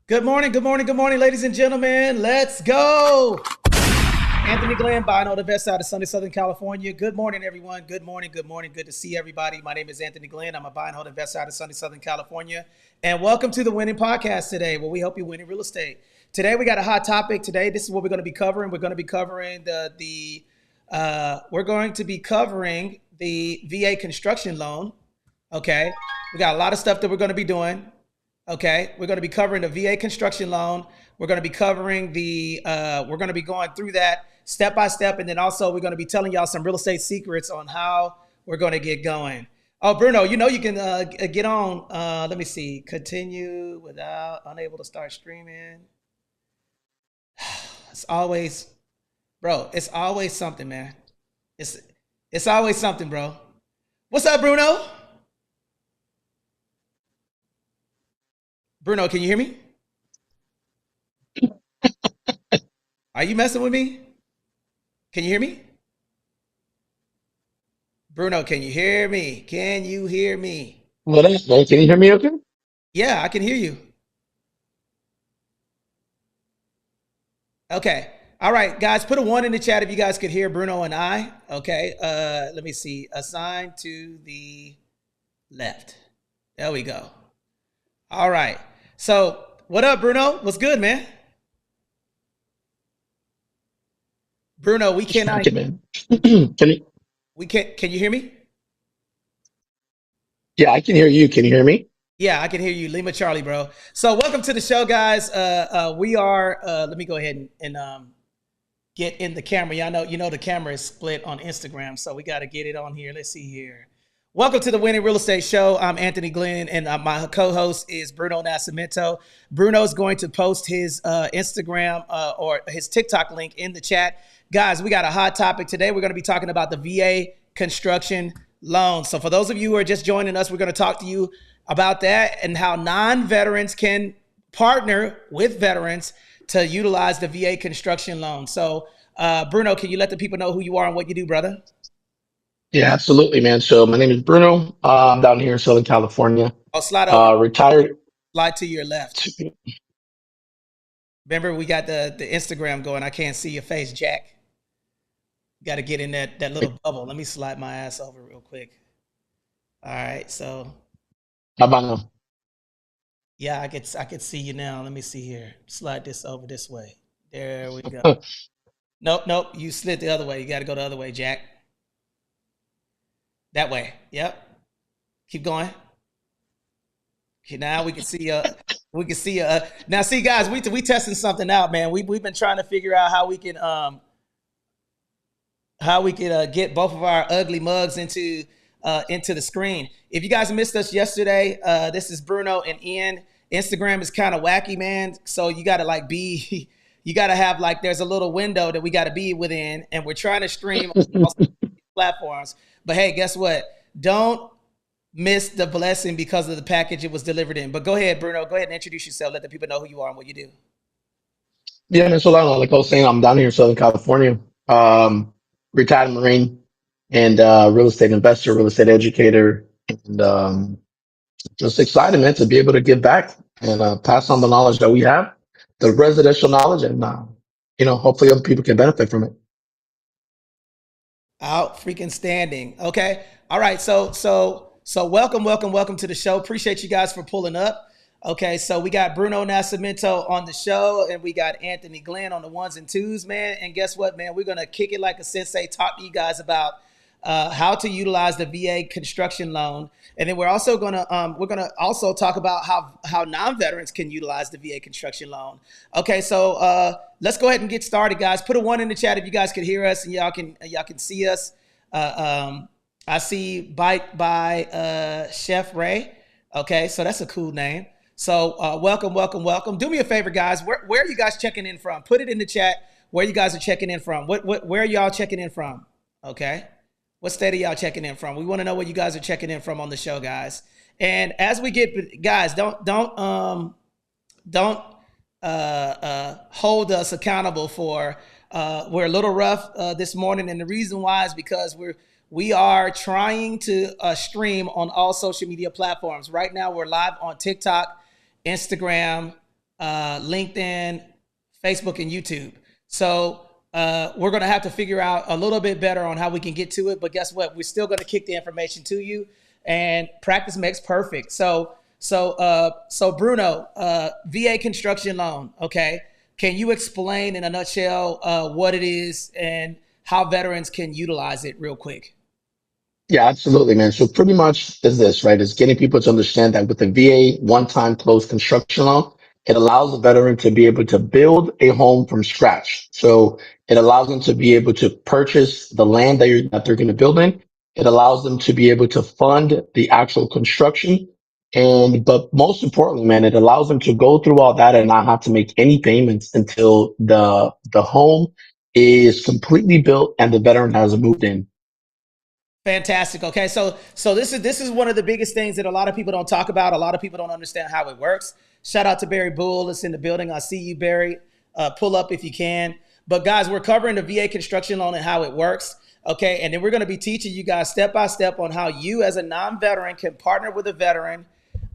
Good morning, good morning, good morning, ladies and gentlemen. Let's go. Anthony Glenn, buying on the best side of sunny Southern California. Good morning, everyone. Good morning, good morning. Good to see everybody. My name is Anthony Glenn. I'm a buy and hold invest side of sunny Southern California. And welcome to the Winning Podcast today, where we help you win in real estate. Today, we got a hot topic. Today, this is what we're going to be covering. We're going to be covering the VA construction loan. Okay. We got a lot of stuff that we're going to be doing. Okay, we're going to be covering the VA construction loan. We're going to be covering we're going to be going through that step by step. And then also we're going to be telling y'all some real estate secrets on how we're going to get going. Oh, Bruno, you can get on. Let me see. Continue without unable to start streaming. It's always, bro, it's always something, man. It's always something, bro. What's up, Bruno? Bruno, can you hear me? Are you messing with me? Can you hear me? Bruno, can you hear me? Can you hear me? What is that? Can you hear me okay? Yeah, I can hear you. Okay. All right, guys, put a 1 in the chat if you guys could hear Bruno and I. Okay. Let me see. Assign to the left. There we go. All right. So, what up, Bruno? What's good, man? Bruno, we cannot. Okay, man. Can you? We can't. Can you hear me? Yeah, I can hear you. Can you hear me? Yeah, I can hear you, Lima Charlie, bro. So, welcome to the show, guys. We are. Let me go ahead and get in the camera. Y'all know the camera is split on Instagram, so we got to get it on here. Let's see here. Welcome to the Winning Real Estate Show. I'm Anthony Glenn, and my co-host is Bruno Nascimento. Bruno's going to post his Instagram or his TikTok link in the chat. Guys, we got a hot topic today. We're going to be talking about the VA construction loan. So for those of you who are just joining us, we're going to talk to you about that and how non-veterans can partner with veterans to utilize the VA construction loan. So, Bruno, can you let the people know who you are and what you do, brother? Yeah, absolutely, man. So my name is Bruno. I'm down here in Southern California. Oh, slide over. Retired. Slide to your left. Remember, we got the Instagram going. I can't see your face, Jack. Got to get in that little bubble. Let me slide my ass over real quick. All right, so. How about now? Yeah, I could see you now. Let me see here. Slide this over this way. There we go. Nope. You slid the other way. You got to go the other way, Jack. That way. Yep. Keep going. Okay, now we can see now see, guys, we testing something out, man. We've been trying to figure out how we can get both of our ugly mugs into the screen. If you guys missed us yesterday, this is Bruno and Ian. Instagram is kind of wacky, man. So you got to you got to have there's a little window that we got to be within, and we're trying to stream on platforms. But hey, guess what? Don't miss the blessing because of the package it was delivered in. But go ahead, Bruno. Go ahead and introduce yourself. Let the people know who you are and what you do. Yeah, man. So like I was saying, I'm down here in Southern California. Retired Marine and real estate investor, real estate educator, and just excited, man, to be able to give back and pass on the knowledge that we have, the residential knowledge, and hopefully other people can benefit from it. Out freaking standing. Okay. All right. So welcome to the show. Appreciate you guys for pulling up. Okay. So we got Bruno Nascimento on the show and we got Anthony Glenn on the 1s and 2s, man. And guess what, man? We're going to kick it like a sensei, talk to you guys about how to utilize the VA construction loan. And then we're also going to also talk about how non-veterans can utilize the VA construction loan. Okay, so let's go ahead and get started, guys. Put a 1 in the chat if you guys can hear us and y'all can see us. I see Bite by Chef Ray. Okay, so that's a cool name. So welcome. Do me a favor, guys. Where are you guys checking in from? Put it in the chat where you guys are checking in from. Where are y'all checking in from? Okay. What state are y'all checking in from? We want to know where you guys are checking in from on the show, guys. And as we get, guys, don't hold us accountable for we're a little rough this morning, and the reason why is because we are trying to stream on all social media platforms. Right now, we're live on TikTok, Instagram, LinkedIn, Facebook, and YouTube. So we're going to have to figure out a little bit better on how we can get to it. But guess what? We're still going to kick the information to you, and practice makes perfect. So Bruno, VA construction loan. Okay, can you explain in a nutshell what it is and how veterans can utilize it, real quick? Yeah, absolutely, man. So pretty much is this, right? Is getting people to understand that with the VA one-time closed construction loan, it allows the veteran to be able to build a home from scratch. So it allows them to be able to purchase the land that they're going to build in. It allows them to be able to fund the actual construction. But most importantly, man, it allows them to go through all that and not have to make any payments until the home is completely built and the veteran has moved in. Fantastic. Okay, so this is one of the biggest things that a lot of people don't talk about. A lot of people don't understand how it works. Shout out to Barry Bull. It's in the building. I see you, Barry. Pull up if you can. But guys, we're covering the VA construction loan and how it works. Okay, and then we're going to be teaching you guys step by step on how you, as a non-veteran, can partner with a veteran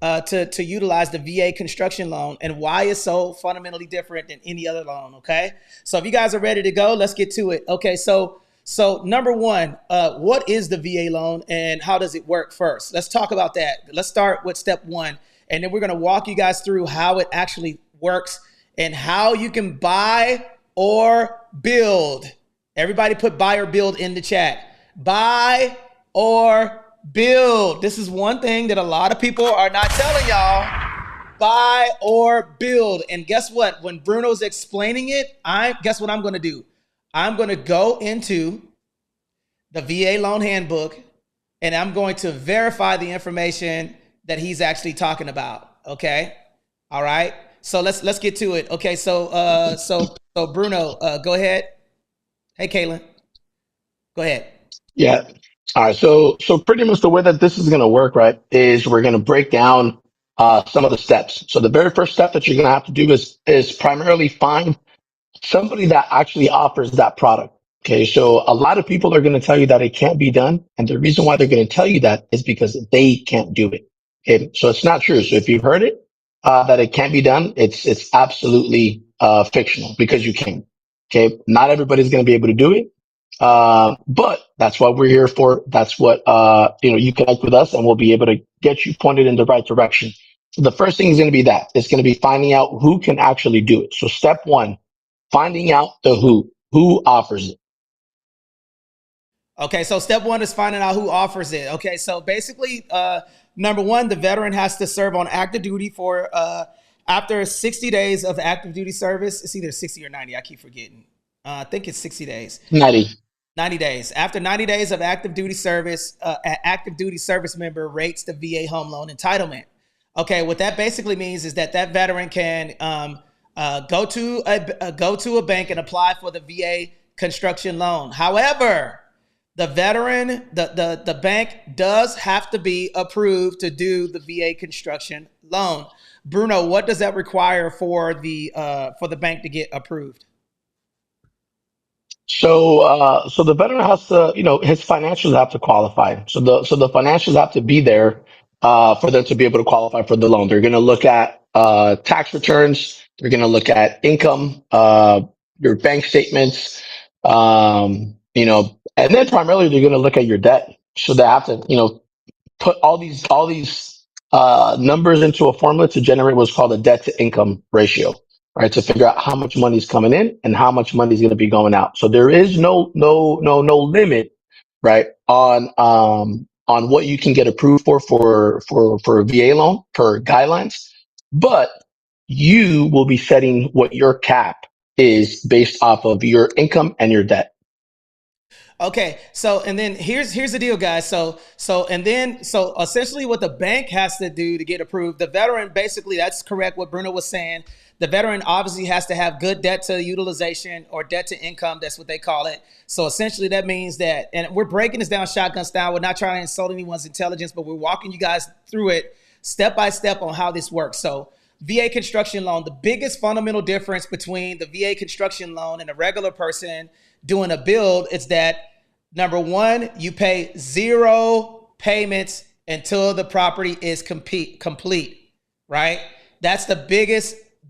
to utilize the VA construction loan and why it's so fundamentally different than any other loan. Okay, so if you guys are ready to go, let's get to it. Okay, so number one, what is the VA loan and how does it work first? Let's talk about that. Let's start with step one, and then we're going to walk you guys through how it actually works and how you can buy or build. Everybody put buy or build in the chat. Buy or build. This is one thing that a lot of people are not telling y'all. Buy or build. And guess what? When Bruno's explaining it, guess what I'm going to do? I'm going to go into the VA loan handbook and I'm going to verify the information that he's actually talking about. Okay. All right. So let's get to it. Okay. So Bruno, go ahead. Hey, Kaylin, go ahead. Yeah. All right. So pretty much the way that this is going to work, right, is we're going to break down some of the steps. So the very first step that you're going to have to do is primarily find somebody that actually offers that product. Okay. So a lot of people are going to tell you that it can't be done. And the reason why they're going to tell you that is because they can't do it. Okay. So it's not true. So if you've heard it, that it can't be done, it's absolutely, fictional because you can. Okay. Not everybody's going to be able to do it. But that's what we're here for. That's what, you connect with us and we'll be able to get you pointed in the right direction. So the first thing is going to be that it's going to be finding out who can actually do it. So step one, finding out the who offers it. Okay, so step one is finding out who offers it. Okay, so basically, number one, the veteran has to serve on active duty for after 60 days of active duty service. It's either 60 or 90. I keep forgetting. I think it's 60 days. 90. 90 days. After 90 days of active duty service, an active duty service member rates the VA home loan entitlement. Okay, what that basically means is that veteran can go to a bank and apply for the VA construction loan. However, the bank does have to be approved to do the VA construction loan. Bruno, what does that require for the bank to get approved? So the veteran has to, his financials have to qualify. So the financials have to be there, for them to be able to qualify for the loan. They're going to look at, tax returns. They're going to look at income, your bank statements, and then primarily they're going to look at your debt. So they have to, put all these numbers into a formula to generate what's called a debt to income ratio, right? To figure out how much money is coming in and how much money is going to be going out. So there is no limit, right, on what you can get approved for a VA loan per guidelines, but you will be setting what your cap is based off of your income and your debt. Okay, so and then here's the deal, guys. So essentially, what the bank has to do to get approved, the veteran basically, that's correct. What Bruno was saying, the veteran obviously has to have good debt to utilization or debt to income. That's what they call it. So essentially, that means that, and we're breaking this down shotgun style. We're not trying to insult anyone's intelligence, but we're walking you guys through it step by step on how this works. So VA construction loan, the biggest fundamental difference between the VA construction loan and a regular person doing a build is that number one, you pay zero payments until the property is complete, right? That's the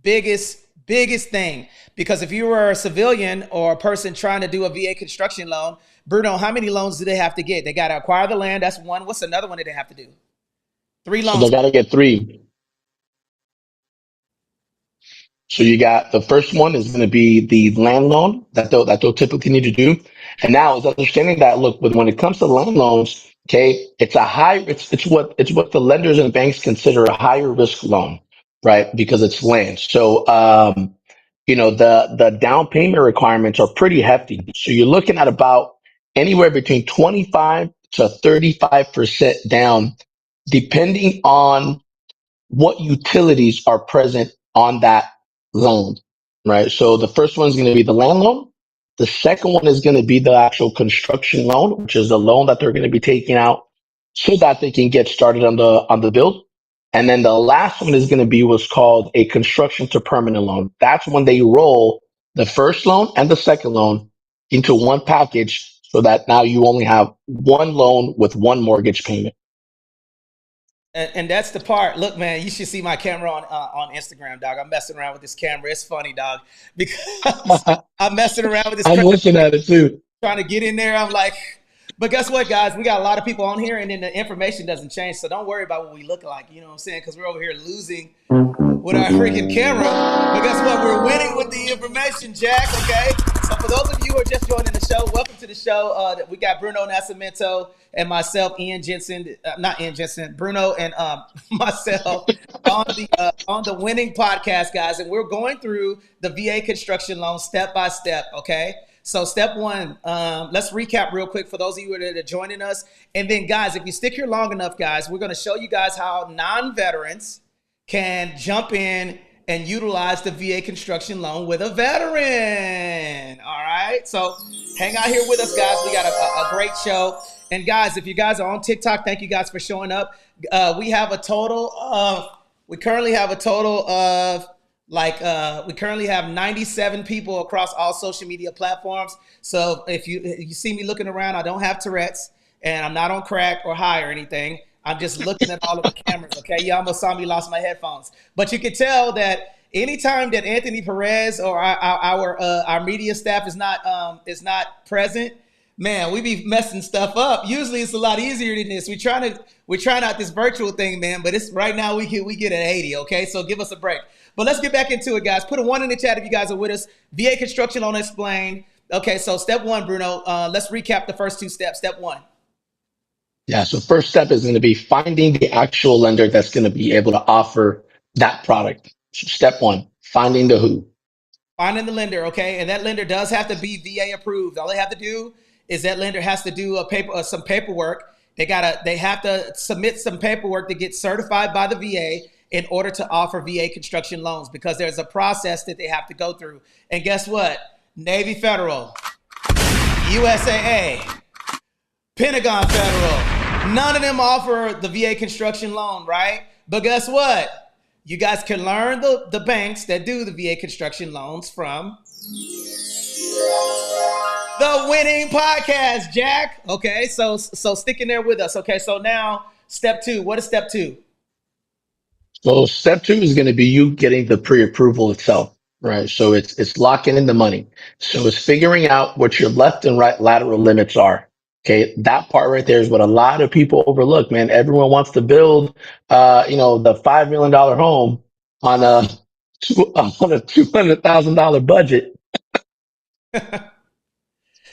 biggest thing. Because if you were a civilian or a person trying to do a VA construction loan, Bruno, how many loans do they have to get? They got to acquire the land. That's one. What's another one that they have to do? Three So loans. they got to get three. So you got the first one is going to be the land loan that they'll typically need to do. And now is understanding that look, when it comes to land loans, okay, it's what the lenders and banks consider a higher risk loan, right? Because it's land. So the down payment requirements are pretty hefty. So you're looking at about anywhere between 25 to 35% down, depending on what utilities are present on that loan, right? So the first one is going to be the land loan. The second one is going to be the actual construction loan, which is the loan that they're going to be taking out so that they can get started on the build. And then the last one is going to be what's called a construction to permanent loan. That's when they roll the first loan and the second loan into one package so that now you only have one loan with one mortgage payment. And that's the part. Look, man, you should see my camera on Instagram, dog. I'm messing around with this camera. It's funny, dog, because I'm messing around with this I'm looking at it too. trying to get in there. I'm like, but guess what, guys? We got a lot of people on here, and then the information doesn't change. So don't worry about what we look like. You know what I'm saying? Because we're over here losing with our freaking camera. But guess what? We're winning with the information, Jack. Okay. So for those of you who are just joining the show, welcome to the show. We got Bruno Nascimento and myself, Ian Jensen, not Ian Jensen, Bruno and myself on the winning podcast, guys. And we're going through the VA construction loan step by step. Okay. So step one, let's recap real quick for those of you that are joining us. And then, guys, if you stick here long enough, guys, we're going to show you guys how non-veterans can jump in and utilize the VA construction loan with a veteran. All right. So hang out here with us, guys. We got a great show. And guys, if you guys are on TikTok, thank you guys for showing up. We currently have a total of we currently have 97 people across all social media platforms. So if you see me looking around, I don't have Tourette's and I'm not on crack or high or anything. I'm just looking at all of the cameras. Okay, you almost saw me lost my headphones, but you can tell that anytime that Anthony Perez or our media staff is not present, man, we be messing stuff up. Usually it's a lot easier than this. We're trying out this virtual thing, man, but it's right now we get an 80. Okay, so give us a break. But let's get back into it, guys. Put a 1 in the chat if you guys are with us. VA construction loan explained. Okay, so step one, Bruno. Let's recap the first two steps. Step one. Yeah. So first step is going to be finding the actual lender that's going to be able to offer that product. So step one, finding the who. Finding the lender, okay, and that lender does have to be VA approved. All they have to do is that lender has to do some paperwork. They have to submit some paperwork to get certified by the VA in order to offer VA construction loans because there's a process that they have to go through. And guess what? Navy Federal, USAA, Pentagon Federal, none of them offer the VA construction loan, right? But guess what? You guys can learn the banks that do the VA construction loans from the winning podcast, Jack. Okay, so stick in there with us. Okay, so now step two. What is step two? So step two is going to be you getting the pre-approval itself, right? So it's locking in the money. So it's figuring out what your left and right lateral limits are. Okay, that part right there is what a lot of people overlook, man. Everyone wants to build, the $5 million home on a $200,000 budget.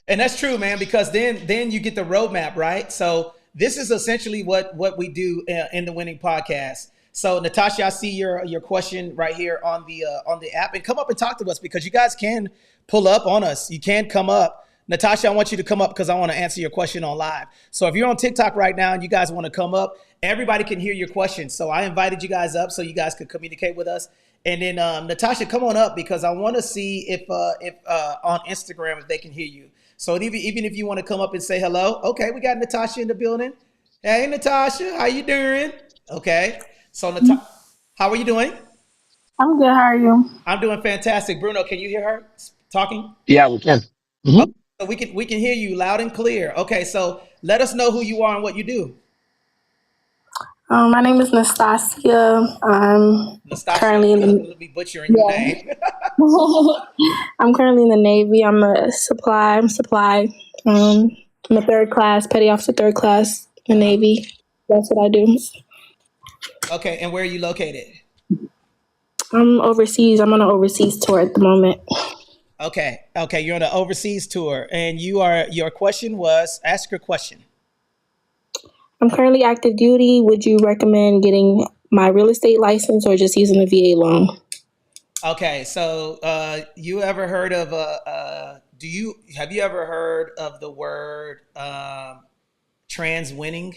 And that's true, man, because then you get the roadmap, right? So this is essentially what we do in the winning podcast. So Natasha, I see your question right here on the app, and come up and talk to us because you guys can pull up on us. You can come up. Natasha, I want you to come up because I want to answer your question on live. So if you're on TikTok right now and you guys want to come up, everybody can hear your questions. So I invited you guys up so you guys could communicate with us. And then Natasha, come on up because I want to see if on Instagram if they can hear you. So even if you want to come up and say hello, okay, we got Natasha in the building. Hey, Natasha, how you doing? Okay, so Natasha, how are you doing? I'm good. How are you? I'm doing fantastic. Bruno, can you hear her talking? Yeah, we can. Okay, so we can hear you loud and clear. Okay, so let us know who you are and what you do. My name is Nastasia. I'm Nastasia, currently in look, the let me butchering your yeah. name. I'm currently in the Navy. I'm supply. Um, I'm a third class petty officer, third class in the Uh-huh. Navy. That's what I do. Okay, and where are you located? I'm overseas. I'm on an overseas tour at the moment. Okay, you're on an overseas tour, and your question was ask your question. I'm currently active duty. Would you recommend getting my real estate license or just using the VA loan? Okay, so you ever heard of do you have you ever heard of the word trans winning?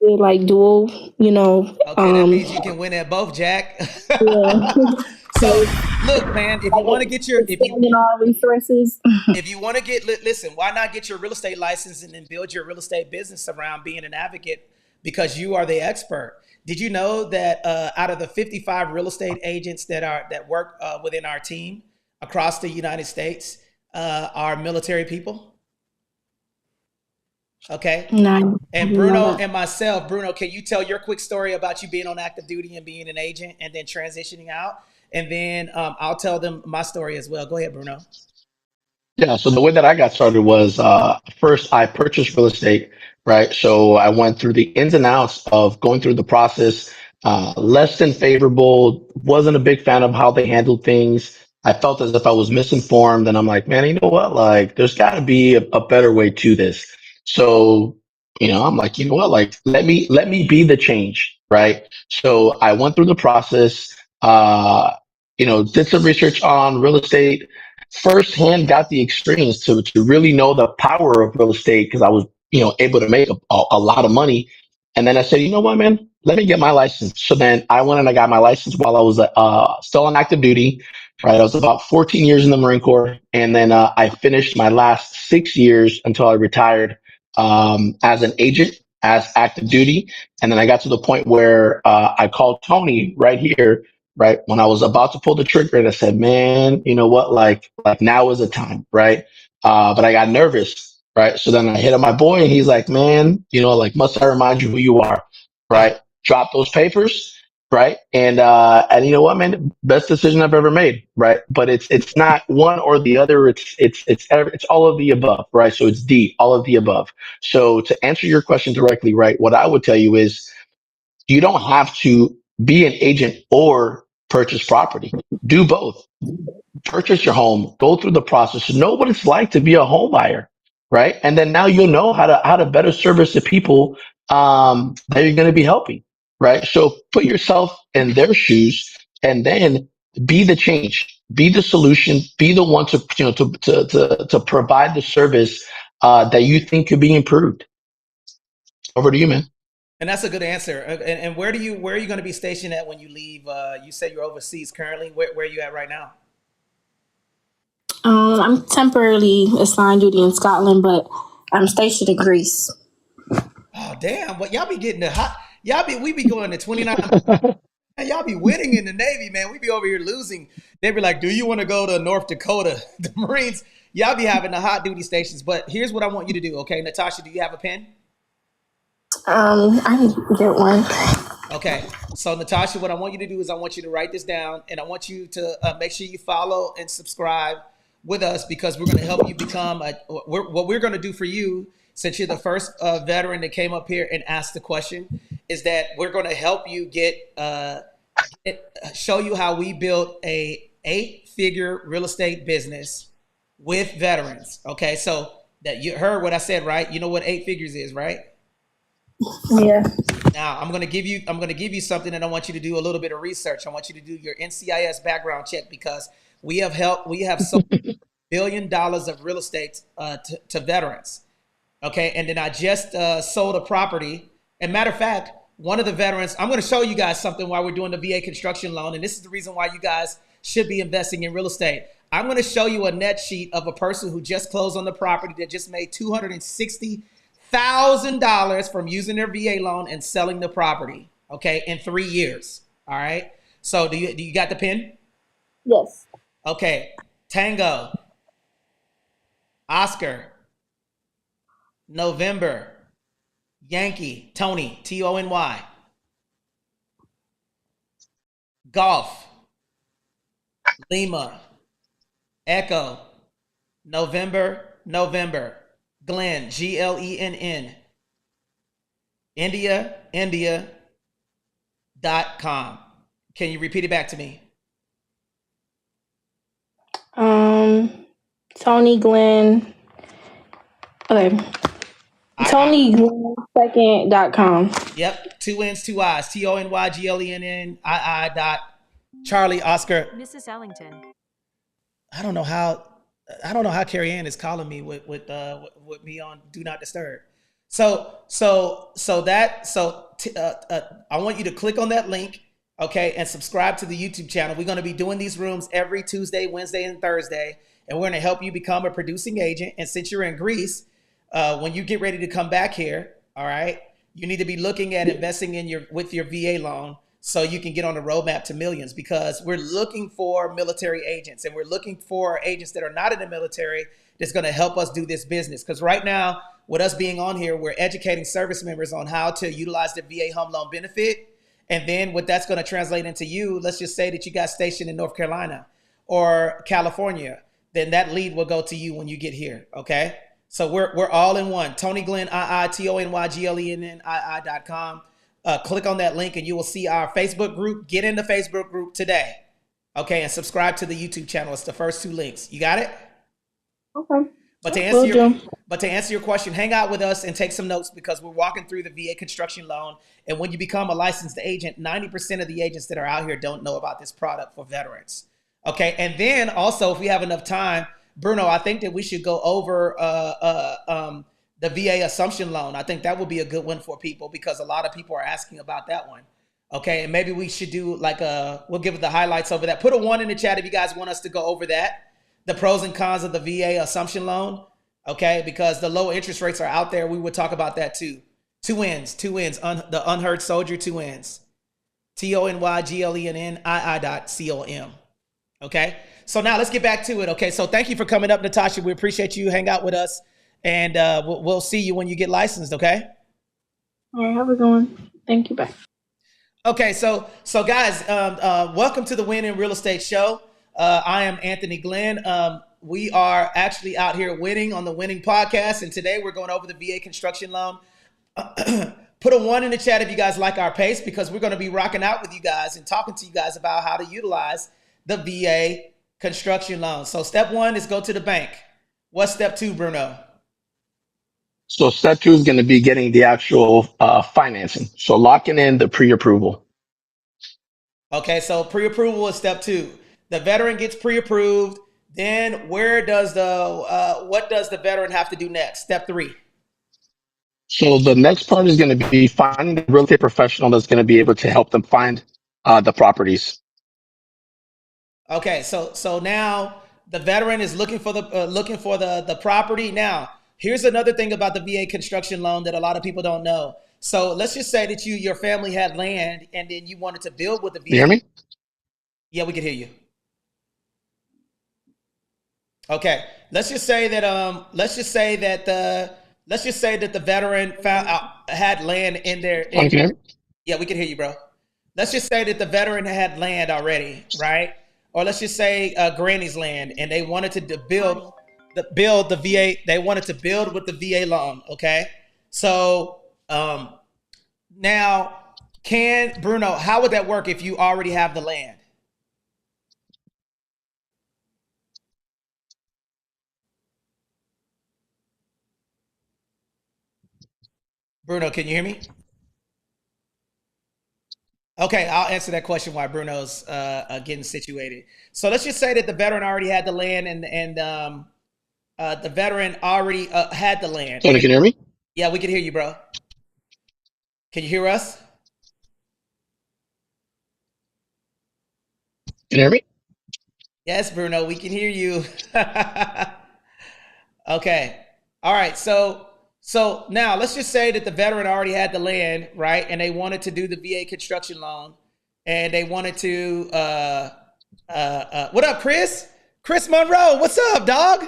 Like dual, Okay, that means you can win at both, Jack. yeah. So look, man, if you want to get your Expanding all resources. if you want to listen, why not get your real estate license and then build your real estate business around being an advocate because you are the expert. Did you know that out of the 55 real estate agents that work within our team across the United States are military people? Okay. No, I And didn't know Bruno that. and myself, Bruno, can you tell your quick story about you being on active duty and being an agent and then transitioning out? And then I'll tell them my story as well. Go ahead, Bruno. Yeah, so the way that I got started was first I purchased real estate, right? So I went through the ins and outs of going through the process, less than favorable, wasn't a big fan of how they handled things. I felt as if I was misinformed, and I'm like, man, you know what? Like, there's got to be a better way to this. So, I'm like, you know what? Like, let me be the change, right? So I went through the process, did some research on real estate firsthand got the experience to really know the power of real estate because I was, able to make a lot of money. And then I said, you know what, man, let me get my license. So then I went and I got my license while I was still on active duty. Right, I was about 14 years in the Marine Corps, and then I finished my last 6 years until I retired as an agent, as active duty. And then I got to the point where I called Tony right here, right when I was about to pull the trigger, and I said, "Man, you know what? Like now is the time, right?" But I got nervous, right? So then I hit up my boy, and he's like, "Man, like must I remind you who you are, Yeah. right? Drop those papers." Right. And you know what, man? Best decision I've ever made. Right. But it's not one or the other. It's all of the above. Right. So it's D, all of the above. So to answer your question directly, right, what I would tell you is you don't have to be an agent or purchase property. Do both. Purchase your home, go through the process, know what it's like to be a home buyer, right? And then now you'll know how to better service the people that you're going to be helping, right? So put yourself in their shoes and then be the change, be the solution, be the one to to provide the service that you think could be improved. Over to you, man. And that's a good answer. And where are you going to be stationed at when you leave? You said you're overseas currently. Where are you at right now? I'm temporarily assigned duty in Scotland, but I'm stationed in Greece. Oh damn! But y'all be getting the hot. We be going to 29. Y'all be winning in the Navy, man. We be over here losing. They be like, "Do you want to go to North Dakota?" The Marines. Y'all be having the hot duty stations. But here's what I want you to do. Okay, Natasha, do you have a pen? I need to get one. Okay. So Natasha, what I want you to do is I want you to write this down, and I want you to make sure you follow and subscribe with us because we're going to help you become what we're going to do for you since you're the first veteran that came up here and asked the question is that we're going to help you show you how we built a 8-figure real estate business with veterans. Okay, so that you heard what I said, right? You know what 8 figures is, right? Yeah. Now I'm gonna give you something, and I want you to do a little bit of research. I want you to do your NCIS background check because we have sold $1 billion of real estate to veterans. Okay, and then I just sold a property. And matter of fact, one of the veterans, I'm going to show you guys something while we're doing the VA construction loan, and this is the reason why you guys should be investing in real estate. I'm going to show you a net sheet of a person who just closed on the property that just made $260,000 from using their VA loan and selling the property. Okay, in 3 years. All right. So do you got the pen? Yes. Okay. Tango, Oscar, November, Yankee, Tony, Tony. Golf, Lima, Echo, November, Glenn, Glenn, India.com. Can you repeat it back to me? Tony Glenn. Okay. TonyGlennSecond.com. Yep. 2 N's, 2 I's. TonyGlennii. Charlie Oscar. Mrs. Ellington. I don't know how Carrie Ann is calling me with me on Do Not Disturb. I want you to click on that link, okay, and subscribe to the YouTube channel. We're going to be doing these rooms every Tuesday, Wednesday, and Thursday, and we're going to help you become a producing agent. And since you're in Greece, when you get ready to come back here, all right, you need to be looking at investing with your VA loan so you can get on the roadmap to millions, because we're looking for military agents, and we're looking for agents that are not in the military that's going to help us do this business. Because right now, with us being on here, we're educating service members on how to utilize the VA home loan benefit. And then what that's going to translate into you, let's just say that you got stationed in North Carolina or California, then that lead will go to you when you get here, okay? So we're all in one. TonyGlennii, TonyGlennii.com. Click on that link and you will see our Facebook group. Get in the Facebook group today, okay? And subscribe to the YouTube channel. It's the first 2 links. You got it? Okay. But to answer your question, hang out with us and take some notes, because we're walking through the VA construction loan. And when you become a licensed agent, 90% of the agents that are out here don't know about this product for veterans. Okay. And then also, if we have enough time, Bruno, I think that we should go over the VA assumption loan. I think that would be a good one for people, because a lot of people are asking about that one. Okay. And maybe we should do we'll give it the highlights over that. Put a 1 in the chat if you guys want us to go over that. The pros and cons of the VA assumption loan, okay? Because the low interest rates are out there. We would talk about that too. 2 N's, the unheard soldier, 2 N's. TonyGlennii.com. Okay? So now let's get back to it, okay? So thank you for coming up, Natasha. We appreciate you. Hang out with us, and we'll see you when you get licensed, okay? All right, have a good one. Thank you, bye. Okay, so guys, welcome to the Win in Real Estate Show. I am Anthony Glenn. We are actually out here winning on the Winning Podcast, and today we're going over the VA construction loan. Put a 1 in the chat if you guys like our pace, because we're going to be rocking out with you guys and talking to you guys about how to utilize the VA construction loan. So step 1 is go to the bank. What's step 2, Bruno? So step 2 is going to be getting the actual financing. So locking in the pre-approval. Okay, so pre-approval is step 2. The veteran gets pre-approved. Then what does the veteran have to do next? Step 3. So the next part is going to be finding the real estate professional that's going to be able to help them find the properties. Okay, so now the veteran is looking for the property. Now, here's another thing about the VA construction loan that a lot of people don't know. So let's just say that your family had land and then you wanted to build with the VA. You hear me? Yeah, we can hear you. Okay, let's just say that the veteran had land in there. Can you hear me? Yeah, we can hear you, bro. Let's just say that the veteran had land already, right? Or let's just say Granny's land, and they wanted to build the VA. They wanted to build with the VA loan. Okay, so now, Bruno, how would that work if you already have the land? Bruno, can you hear me? Okay, I'll answer that question while Bruno's getting situated. So let's just say that the veteran already had the land, and the veteran already had the land. Tony, can you hear me? Yeah, we can hear you, bro. Can you hear us? Can you hear me? Yes, Bruno, we can hear you. Okay. All right. So now let's just say that the veteran already had the land, right? And they wanted to do the VA construction loan, and they wanted to what up, Chris? Chris Monroe, what's up, dog?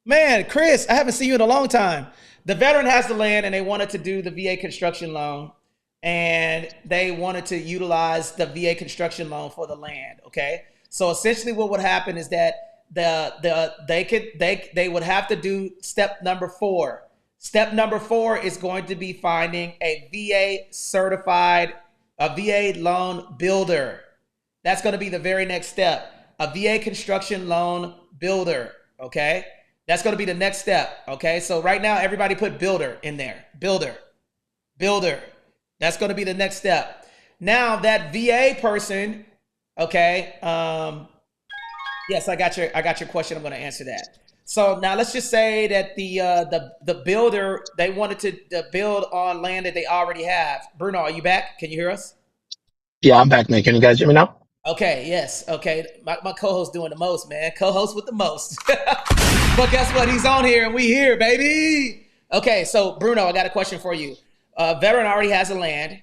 Man, Chris, I haven't seen you in a long time. the veteran has the land and they wanted to do the VA construction loan, and they wanted to utilize the VA construction loan for the land. Okay, so essentially, what would happen is that they would have to do step number 4. Step number 4 is going to be finding a VA loan builder. That's going to be the very next step. A VA construction loan builder. Okay, that's going to be the next step. Okay, so right now everybody put builder in there. Builder. That's going to be the next step. Now that VA person. Okay. Yes, I got your question. I'm going to answer that. So now let's just say that the builder, they wanted to build on land that they already have. Bruno, are you back? Can you hear us? Yeah, I'm back, man. Can you guys hear me now? Okay, yes. Okay. My co-host doing the most, man. Co-host with the most. But guess what? He's on here and we here, baby. Okay, so Bruno, I got a question for you. Veteran already has a land,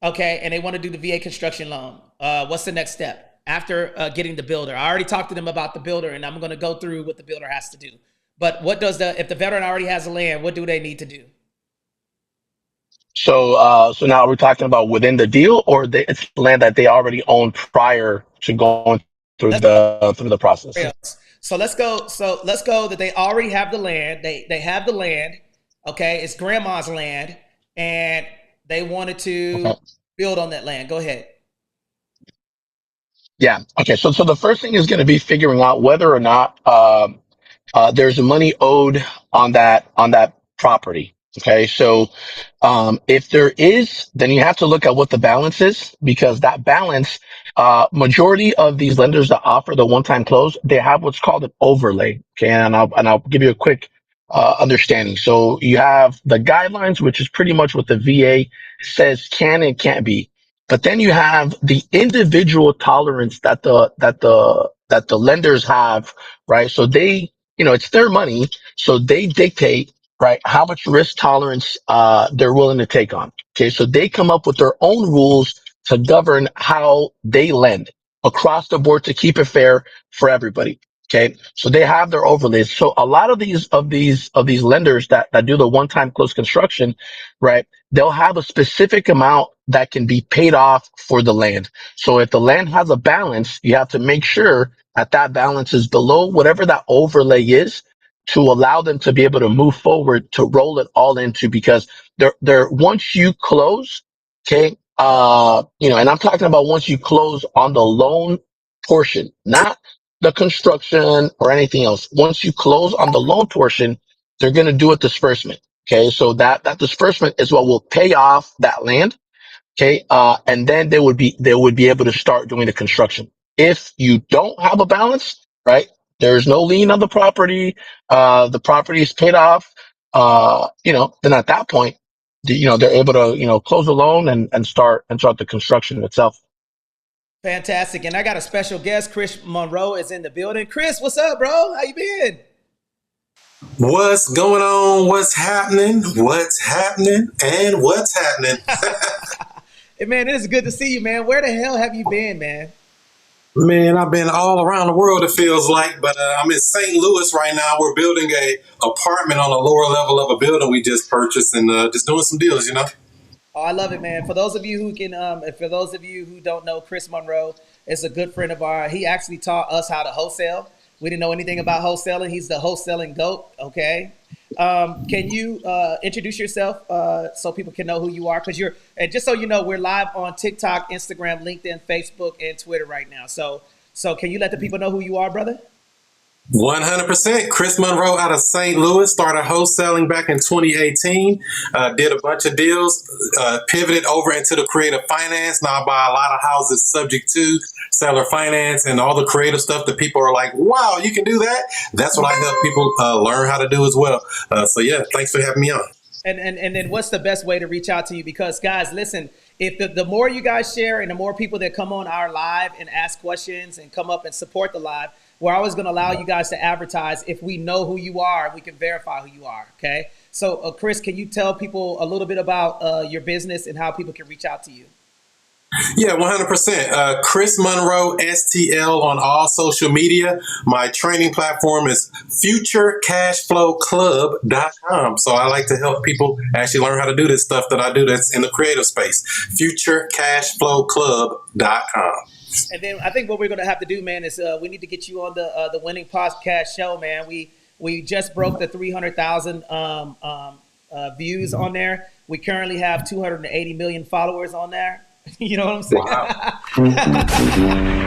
okay, and they want to do the VA construction loan. What's the next step after getting the builder? I already talked to them about the builder, and I'm going to go through what the builder has to do. But if the veteran already has a land, what do they need to do? So now we're talking about within the deal, or it's land that they already own prior to going through Let's go the process. else. So let's go. So let's go that they already have the land. They have the land. Okay, it's grandma's land, and they wanted to build on that land. Go ahead. Yeah. Okay. So the first thing is going to be figuring out whether or not there's money owed on that property. Okay. So if there is, then you have to look at what the balance is, because that balance, majority of these lenders that offer the one-time close, they have what's called an overlay. Okay. And I'll give you a quick understanding. So you have the guidelines, which is pretty much what the VA says can and can't be. But then you have the individual tolerance that the lenders have, right? So they, it's their money, so they dictate, right, how much risk tolerance they're willing to take on. Okay, so they come up with their own rules to govern how they lend across the board to keep it fair for everybody. Okay, so they have their overlays. So a lot of these lenders that do the one-time close construction, right, they'll have a specific amount that can be paid off for the land. So if the land has a balance, you have to make sure that balance is below whatever that overlay is, to allow them to be able to move forward to roll it all into, because they're once you close, okay, and I'm talking about once you close on the loan portion, not the construction or anything else. Once you close on the loan portion, they're going to do a disbursement. Okay, so that disbursement is what will pay off that land. Okay, and then they would be able to start doing the construction. If you don't have a balance, right, there's no lien on the property, the property is paid off, then at that point, they're able to, close the loan and start the construction itself. Fantastic. And I got a special guest. Chris Monroe is in the building. Chris, what's up, bro? How you been? What's going on? What's happening? What's happening? And what's happening? Hey, man, it is good to see you, man. Where the hell have you been, man? Man, I've been all around the world, it feels like, but I'm in St. Louis right now. We're building a apartment on a lower level of a building we just purchased, and just doing some deals, Oh, I love it, man. For those of you who don't know, Chris Monroe is a good friend of ours. He actually taught us how to wholesale. We didn't know anything about wholesaling. He's the wholesaling GOAT. Okay. Can you introduce yourself so people can know who you are? And just so you know, we're live on TikTok, Instagram, LinkedIn, Facebook, and Twitter right now. So can you let the people know who you are, brother? 100%. Chris Monroe out of St. Louis, started wholesaling back in 2018, did a bunch of deals, pivoted over into the creative finance. Now I buy a lot of houses subject to seller finance and all the creative stuff that people are like, wow, you can do that. That's what I help people learn how to do as well. So yeah, thanks for having me on. And then what's the best way to reach out to you? Because guys, listen, if the more you guys share and the more people that come on our live and ask questions and come up and support the live, we're always going to allow you guys to advertise. If we know who you are, we can verify who you are. Okay. So Chris, can you tell people a little bit about your business and how people can reach out to you? Yeah, 100%. Chris Monroe, STL on all social media. My training platform is futurecashflowclub.com. So I like to help people actually learn how to do this stuff that I do that's in the creative space. Futurecashflowclub.com. And then I think what we're going to have to do, man, is we need to get you on the Winning Podcast show, man. We just broke the 300,000 views on there. We currently have 280 million followers on there. You know what I'm saying? Wow.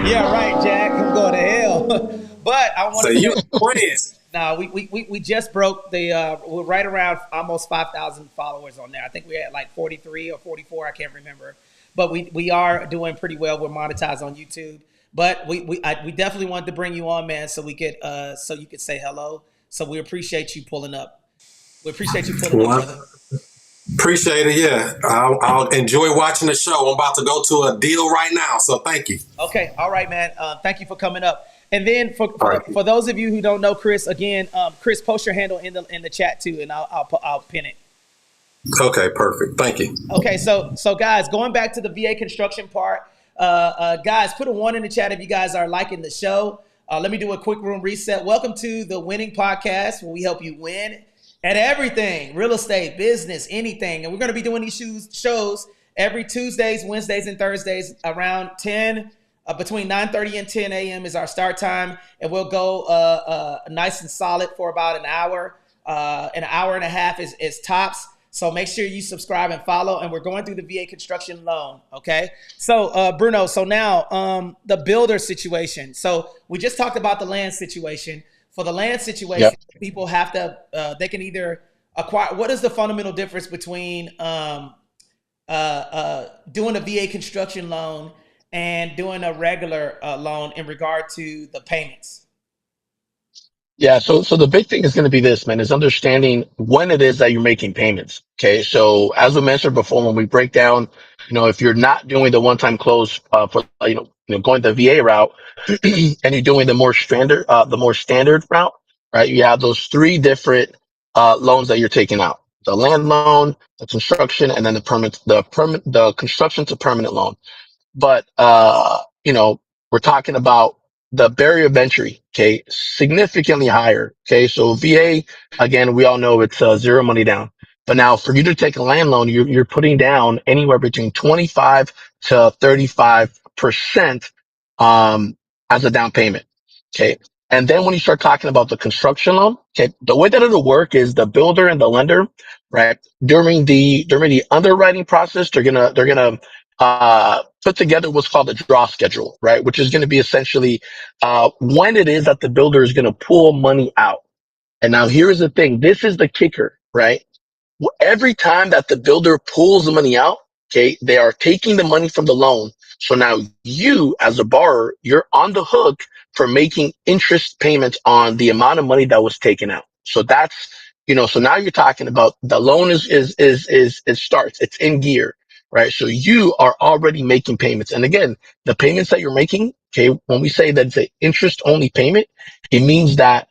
Yeah, right, Jack. I'm going to hell. But I want So to you say, twins. no, we just broke we're right around almost 5,000 followers on there. I think we're at like 43 or 44. I can't remember. But we are doing pretty well. We're monetized on YouTube. But we definitely wanted to bring you on, man, so we could so you could say hello. So we appreciate you pulling up. We appreciate you pulling up, brother. Appreciate it. Yeah, I'll enjoy watching the show. I'm about to go to a deal right now, so thank you. Okay, all right, man. Thank you for coming up. And then for right. those of you who don't know Chris, again, Chris, post your handle in the chat too, and I'll pin it. Okay, perfect. Thank you. Okay, so guys, going back to the VA construction part, guys, put a 1 in the chat if you guys are liking the show. Let me do a quick room reset. Welcome to the Winning Podcast, where we help you win at everything, real estate, business, anything. And we're going to be doing these shows every Tuesdays, Wednesdays, and Thursdays around 10, between 9:30 and 10 a.m. is our start time. And we'll go nice and solid for about an hour. An hour and a half is tops. So make sure you subscribe and follow. And we're going through the VA construction loan. Okay. So Bruno, so now the builder situation. So we just talked about the land situation. For the land situation, people have to, they can either acquire. What is the fundamental difference between doing a VA construction loan and doing a regular loan in regard to the payments? Yeah, so the big thing is going to be this, man, is understanding when it is that you're making payments. Okay, so as we mentioned before, when we break down, if you're not doing the one-time close for going the VA route, and you're doing the more standard route, right? You have those three different loans that you're taking out: the land loan, the construction, and then the construction to permanent loan. But we're talking about the barrier of entry, okay, significantly higher. Okay, so VA, again, we all know it's zero money down. But now for you to take a land loan, you're putting down anywhere between 25 to 35% as a down payment. Okay. And then when you start talking about the construction loan, okay, the way that it'll work is the builder and the lender, right? During the underwriting process, they're gonna put together what's called a draw schedule, right? Which is going to be essentially when it is that the builder is going to pull money out. And now here's the thing. This is the kicker, right? Every time that the builder pulls the money out, okay, they are taking the money from the loan. So now you, as a borrower, you're on the hook for making interest payments on the amount of money that was taken out. So that's, so now you're talking about the loan it starts, it's in gear, right? So you are already making payments. And again, the payments that you're making, okay, when we say that it's an interest only payment, it means that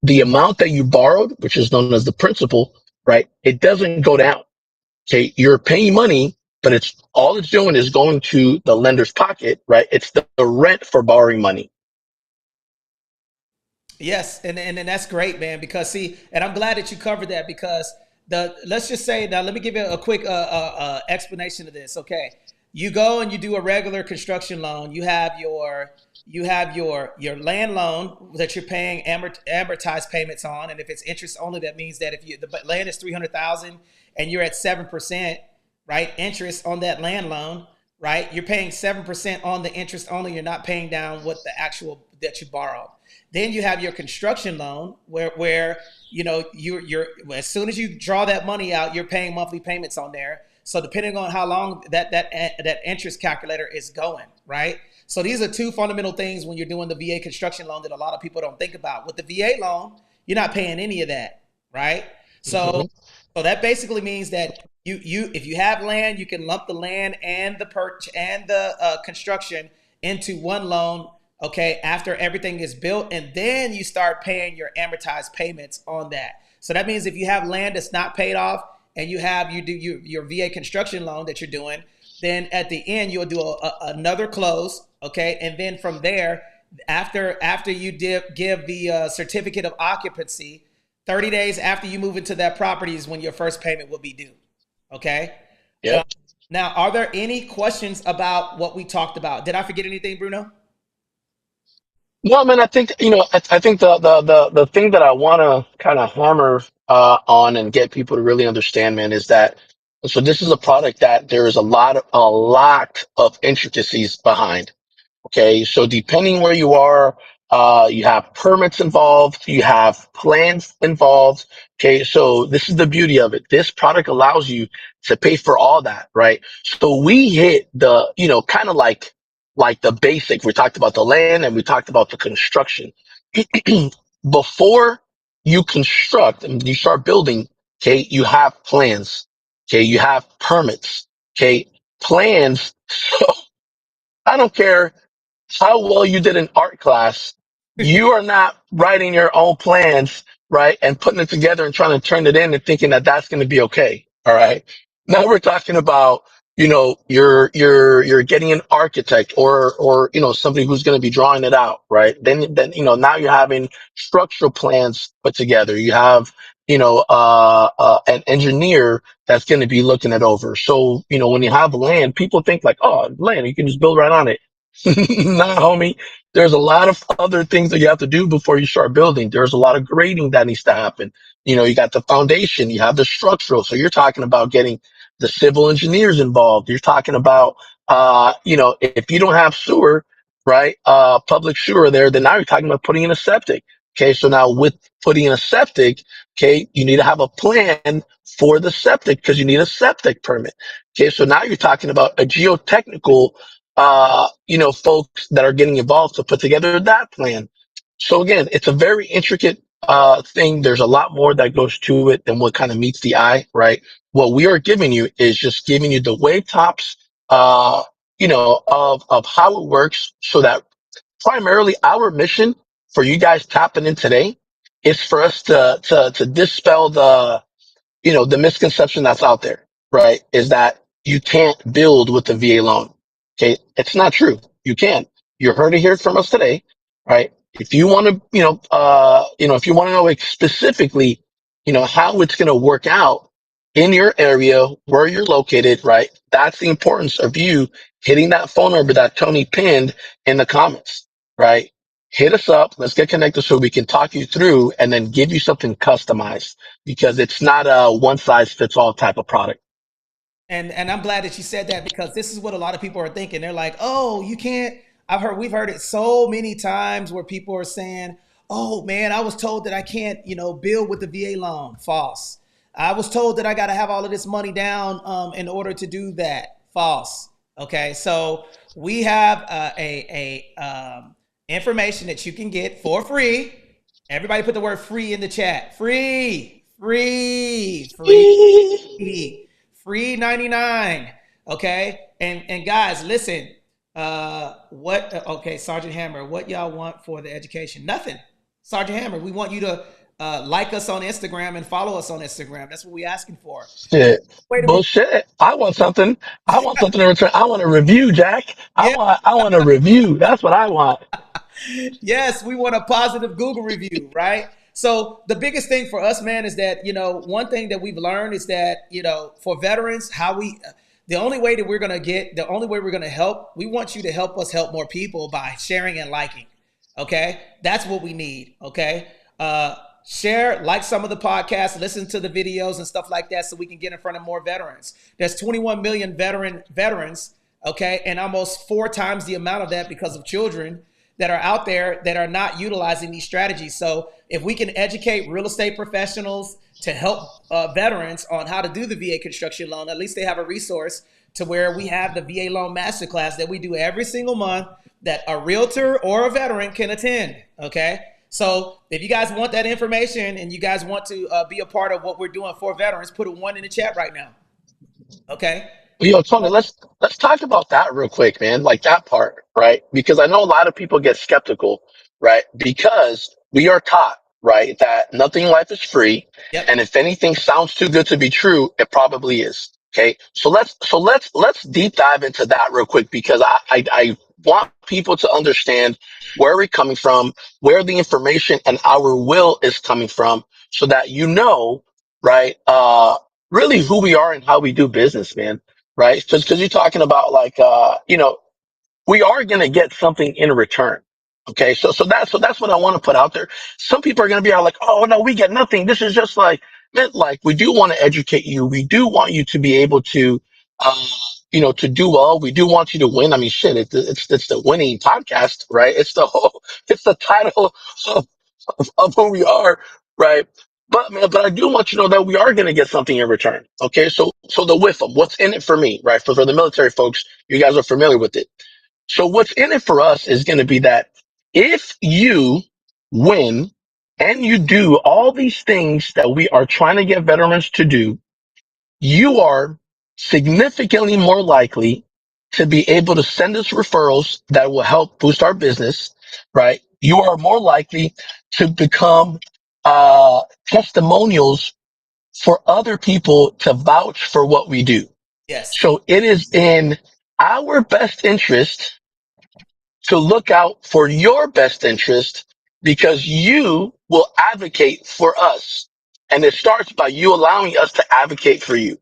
the amount that you borrowed, which is known as the principal, right? It doesn't go down. Okay. You're paying money, but it's doing is going to the lender's pocket, right? It's the rent for borrowing money. Yes. And that's great, man, because and I'm glad that you covered that, because let's just say, now let me give you a quick explanation of this. Okay. You go and you do a regular construction loan. You have your land loan that you're paying amortized payments on, and if it's interest only, that means that if the land is 300,000 and you're at 7%, right, interest on that land loan, right, you're paying 7% on the interest only. You're not paying down what the actual that you borrowed. Then you have your construction loan where you're as soon as you draw that money out, you're paying monthly payments on there. So depending on how long that interest calculator is going, right? So these are two fundamental things when you're doing the VA construction loan that a lot of people don't think about. With the VA loan, you're not paying any of that, right? So that basically means that you if you have land, you can lump the land and the purchase and the construction into one loan, okay, after everything is built, and then you start paying your amortized payments on that. So that means if you have land that's not paid off, and you do your VA construction loan that you're doing, Then at the end, you'll do another close, okay? And then from there, after you give the certificate of occupancy, 30 days after you move into that property is when your first payment will be due, okay? Yep. Now, are there any questions about what we talked about? Did I forget anything, Bruno? No, man, I think, I think the thing that I want to kind of hammer on and get people to really understand, man, is that so this is a product that there is a lot of intricacies behind. Okay, so depending where you are, you have permits involved, you have plans involved. Okay, so this is the beauty of it. This product allows you to pay for all that, right? So we hit the, kind of like the basic. We talked about the land and we talked about the construction. Before you construct and you start building, okay, you have plans. Okay, you have permits. Okay, plans. So I don't care how well you did in art class, you are not writing your own plans, right? And putting it together and trying to turn it in and thinking that that's going to be okay. All right. Now we're talking about, you're getting an architect or, somebody who's going to be drawing it out, right? Then, now you're having structural plans put together. You have, an engineer that's going to be looking it over. So, when you have land, people think like, oh, land, you can just build right on it. Nah, homie. There's a lot of other things that you have to do before you start building. There's a lot of grading that needs to happen. You got the foundation, you have the structural. So you're talking about getting the civil engineers involved. You're talking about, if you don't have sewer, right, public sewer there, then now you're talking about putting in a septic. Okay. So now with putting in a septic, okay, you need to have a plan for the septic because you need a septic permit. Okay. So now you're talking about a geotechnical folks that are getting involved to put together that plan. So again, it's a very intricate thing. There's a lot more that goes to it than what kind of meets the eye, right? What we are giving you is just giving you the wave tops, of how it works so that primarily our mission for you guys tapping in today is for us to dispel the misconception that's out there, right? Is that you can't build with the VA loan. Okay. It's not true. You can. You heard it here from us today, right? If you want to, if you want to know specifically, how it's going to work out in your area where you're located, right? That's the importance of you hitting that phone number that Tony pinned in the comments, right? Hit us up. Let's get connected so we can talk you through and then give you something customized because it's not a one size fits all type of product. And I'm glad that you said that because this is what a lot of people are thinking. They're like, "Oh, you can't." We've heard it so many times where people are saying, "Oh man, I was told that I can't, build with the VA loan." False. I was told that I got to have all of this money down in order to do that. False. Okay, so we have information that you can get for free. Everybody put the word free in the chat. Free, free, free. Free 99. Okay. And guys, listen. Sergeant Hammer, what y'all want for the education? Nothing. Sergeant Hammer, we want you to like us on Instagram and follow us on Instagram. That's what we're asking for. Shit. Bullshit. I want something. I want something in return. I want a review, Jack. Yeah. I want a review. That's what I want. Yes, we want a positive Google review, right? So the biggest thing for us, man, is that, one thing that we've learned is that, for veterans, the only way we're going to help, we want you to help us help more people by sharing and liking. Okay. That's what we need. Okay. Share, like some of the podcasts, listen to the videos and stuff like that so we can get in front of more veterans. There's 21 million veterans. Okay. And almost 4 times the amount of that because of children that are out there that are not utilizing these strategies. So if we can educate real estate professionals to help veterans on how to do the VA construction loan, at least they have a resource to where we have the VA loan masterclass that we do every single month that a realtor or a veteran can attend. Okay. So if you guys want that information and you guys want to be a part of what we're doing for veterans, put a 1 in the chat right now. Okay. Yo, Tony, let's talk about that real quick, man. Like that part, right? Because I know a lot of people get skeptical, right? Because we are taught, right, that nothing in life is free, Yep. and if anything sounds too good to be true, it probably is. Okay, so let's deep dive into that real quick because I want people to understand where we're coming from, where the information and our will is coming from, so that you know, right, really who we are and how we do business, man, right? Because you're talking about like we are going to get something in return. Okay. So that's what I want to put out there. Some people are going to be like, oh no, we get nothing. This is just like, man, like we do want to educate you. We do want you to be able to, to do well. We do want you to win. I mean, shit, it's the winning podcast, right? It's the title of, of who we are, right? But man, but I do want you to know that we are going to get something in return. Okay. So the with them, what's in it for me, right? For the military folks, you guys are familiar with it. So what's in it for us is going to be that if you win and you do all these things that we are trying to get veterans to do, you are significantly more likely to be able to send us referrals that will help boost our business, right? You are more likely to become testimonials for other people to vouch for what we do. Yes, So it is in our best interest to look out for your best interest because you will advocate for us. And it starts by you allowing us to advocate for you.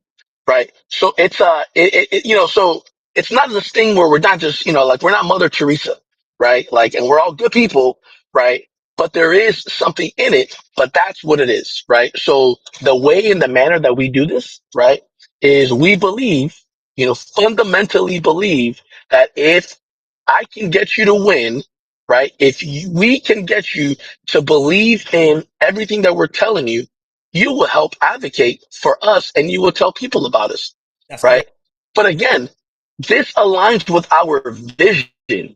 Right. So it's, so it's not this thing where we're not just, like we're not Mother Teresa. Right. Like, and we're all good people. Right. But there is something in it, but that's what it is. Right. So the way and the manner that we do this, right, is we believe, fundamentally believe that if I can get you to win, right? We can get you to believe in everything that we're telling you, you will help advocate for us and you will tell people about us, that's right? correct. But again, this aligns with our vision.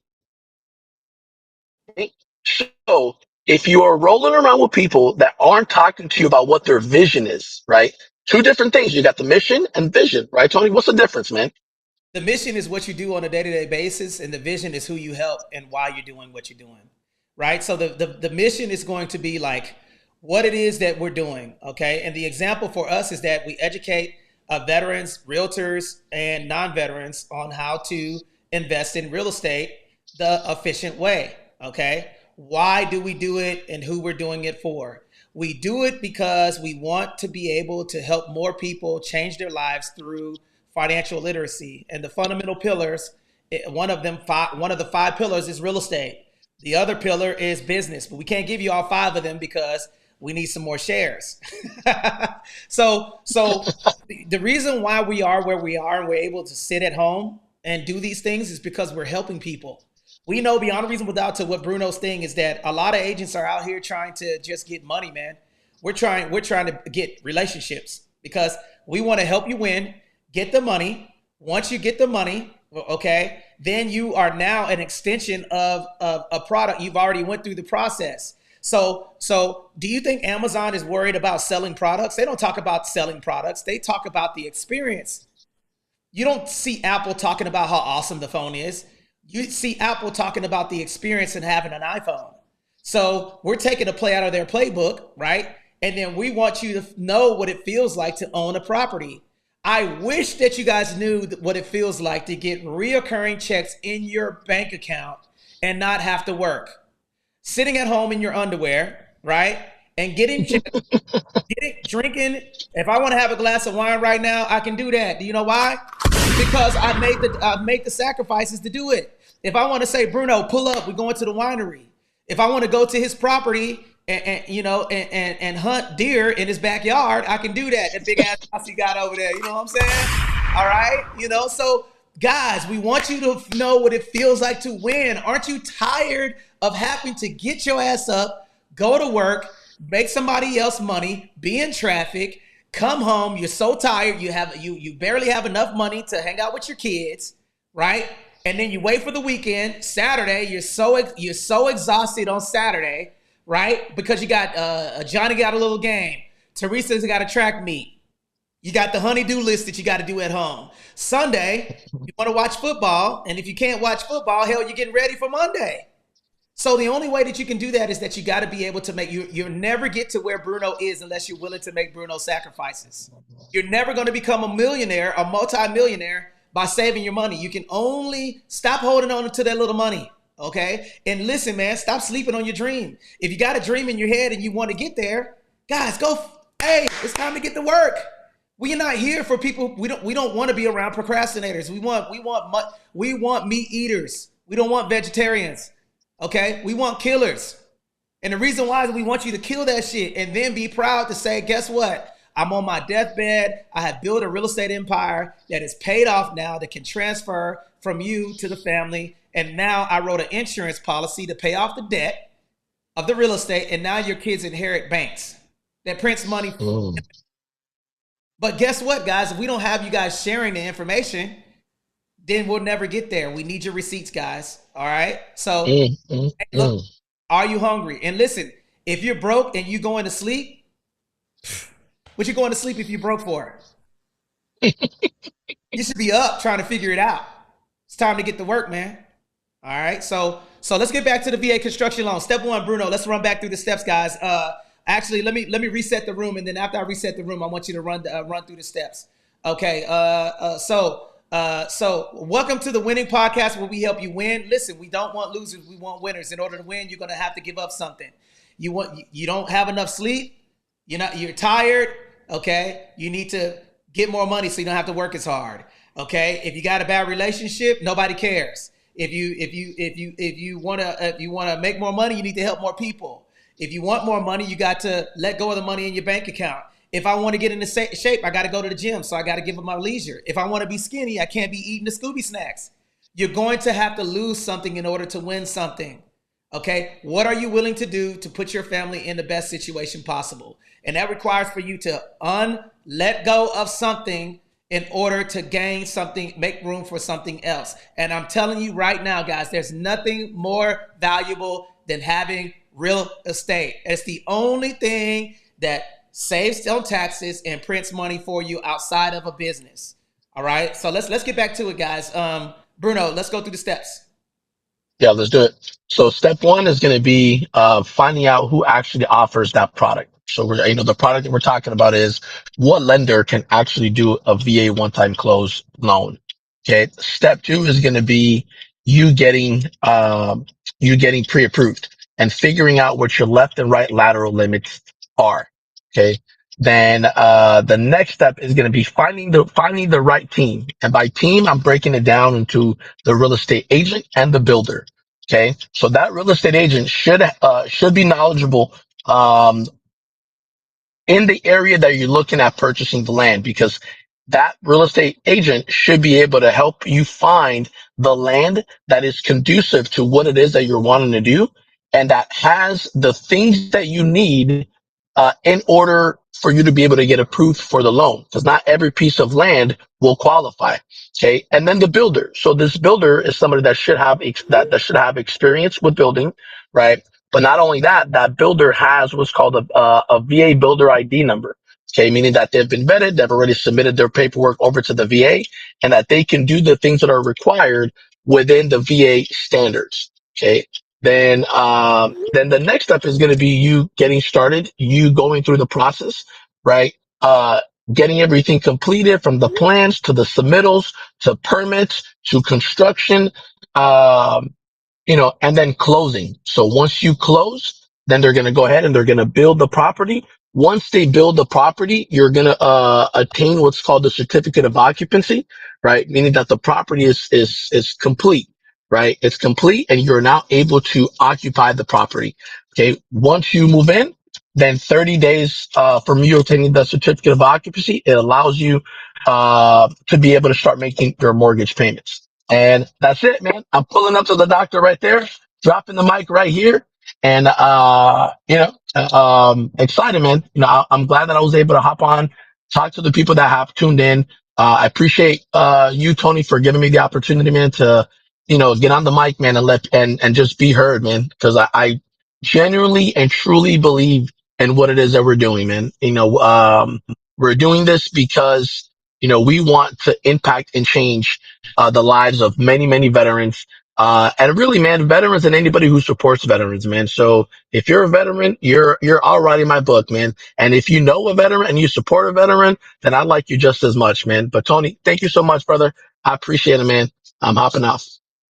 Right? So if you are rolling around with people that aren't talking to you about what their vision is, right? Two different things. You got the mission and vision, right? Tony, what's the difference, man? The mission is what you do on a day-to-day basis, and the vision is who you help and why you're doing what you're doing, right? So the mission is going to be like what it is that we're doing, okay? And the example for us is that we educate veterans, realtors, and non-veterans on how to invest in real estate the efficient way, okay? Why do we do it and who we're doing it for? We do it because we want to be able to help more people change their lives through financial literacy. And the fundamental pillars, one of the five pillars is real estate. The other pillar is business, but we can't give you all five of them because we need some more shares. So the reason why we are where we are and we're able to sit at home and do these things is because we're helping people. We know beyond a reasonable doubt to what Bruno's thing is that a lot of agents are out here trying to just get money, man. We're trying to get relationships because we want to help you win, get the money. Once you get the money, okay, then you are now an extension of a product. You've already went through the process. So do you think Amazon is worried about selling products? They don't talk about selling products. They talk about the experience. You don't see Apple talking about how awesome the phone is. You see Apple talking about the experience and having an iPhone. So we're taking a play out of their playbook, right? And then we want you to know what it feels like to own a property. I wish that you guys knew what it feels like to get reoccurring checks in your bank account and not have to work. Sitting at home in your underwear, right? And drinking. If I want to have a glass of wine right now, I can do that. Do you know why? Because I made the sacrifices to do it. If I want to say, Bruno, pull up, we're going to the winery. If I want to go to his property and hunt deer in his backyard, I can do that. That big ass house he got over there. You know what I'm saying? All right. So guys, we want you to know what it feels like to win. Aren't you tired of having to get your ass up, go to work, make somebody else money, be in traffic, come home, you're so tired, you barely have enough money to hang out with your kids, right? And then you wait for the weekend, Saturday, you're so exhausted on Saturday, right? Because you got Johnny got a little game, Teresa's got a track meet. You got the honey-do list that you got to do at home. Sunday, you want to watch football, and if you can't watch football, hell, you're getting ready for Monday. So the only way that you can do that is that you got to be able to make you'll never get to where Bruno is unless you're willing to make Bruno sacrifices. You're never going to become a millionaire, a multi-millionaire by saving your money. You can only stop holding on to that little money. Okay. And listen, man, stop sleeping on your dream. If you got a dream in your head and you want to get there, guys, go. Hey, it's time to get to work. We're not here for people. We don't want to be around procrastinators. We want meat eaters. We don't want vegetarians. Okay, we want killers. And the reason why is we want you to kill that shit and then be proud to say, guess what? I'm on my deathbed. I have built a real estate empire that is paid off now, that can transfer from you to the family. And now I wrote an insurance policy to pay off the debt of the real estate. And now your kids inherit banks that prints money. But guess what, guys? If we don't have you guys sharing the information, then we'll never get there. We need your receipts, guys. All right. So look, are you hungry? And listen, if you're broke and you going to sleep, what you going to sleep if you're broke for? You should be up trying to figure it out. It's time to get to work, man. All right. So let's get back to the VA construction loan. Step one, Bruno. Let's run back through the steps, guys. Actually, let me reset the room, and then after I reset the room, I want you to run through the steps. Okay. So welcome to the Winning Podcast, where we help you win. Listen, we don't want losers. We want winners. In order to win, you're going to have to give up something. You don't have enough sleep. You're tired. Okay. You need to get more money so you don't have to work as hard. Okay. If you got a bad relationship, nobody cares. If you want to make more money, you need to help more people. If you want more money, you got to let go of the money in your bank account. If I want to get into shape, I got to go to the gym. So I got to give up my leisure. If I want to be skinny, I can't be eating the Scooby snacks. You're going to have to lose something in order to win something. Okay. What are you willing to do to put your family in the best situation possible? And that requires for you to let go of something in order to gain something, make room for something else. And I'm telling you right now, guys, there's nothing more valuable than having real estate. It's the only thing that saves on taxes and prints money for you outside of a business. All right. So let's get back to it, guys. Bruno, let's go through the steps. Yeah, let's do it. So step one is going to be finding out who actually offers that product. So the product that we're talking about is what lender can actually do a VA one-time close loan. Okay. Step two is going to be you getting pre-approved and figuring out what your left and right lateral limits are. Okay. Then the next step is going to be finding the right team. And by team, I'm breaking it down into the real estate agent and the builder. Okay. So that real estate agent should be knowledgeable in the area that you're looking at purchasing the land, because that real estate agent should be able to help you find the land that is conducive to what it is that you're wanting to do, and that has the things that you need in order for you to be able to get approved for the loan, because not every piece of land will qualify. Okay. And then the builder. So this builder is somebody that should have experience with building, right? But not only that, that builder has what's called a VA builder ID number. Okay, meaning that they've been vetted, they've already submitted their paperwork over to the VA, and that they can do the things that are required within the VA standards. Okay. Then the next step is going to be you getting started, you going through the process, right? Getting everything completed, from the plans to the submittals to permits to construction, and then closing. So once you close, then they're going to go ahead and they're going to build the property. Once they build the property, you're going to attain what's called the certificate of occupancy, right? Meaning that the property is complete, right? It's complete, and you're now able to occupy the property. Okay. Once you move in, then 30 days from you obtaining the certificate of occupancy, it allows you to be able to start making your mortgage payments. And that's it, man. I'm pulling up to the doctor right there, dropping the mic right here. And, excited, man. I'm glad that I was able to hop on, talk to the people that have tuned in. I appreciate, you, Tony, for giving me the opportunity, man, to, get on the mic, man, and just be heard, man. Cause I genuinely and truly believe in what it is that we're doing, man. We're doing this because, we want to impact and change the lives of many, many veterans And really, man, veterans and anybody who supports veterans, man. So if you're a veteran, you're already in my book, man. And if you know a veteran and you support a veteran, then I like you just as much, man. But Tony, thank you so much, brother. I appreciate it, man. I'm hopping off.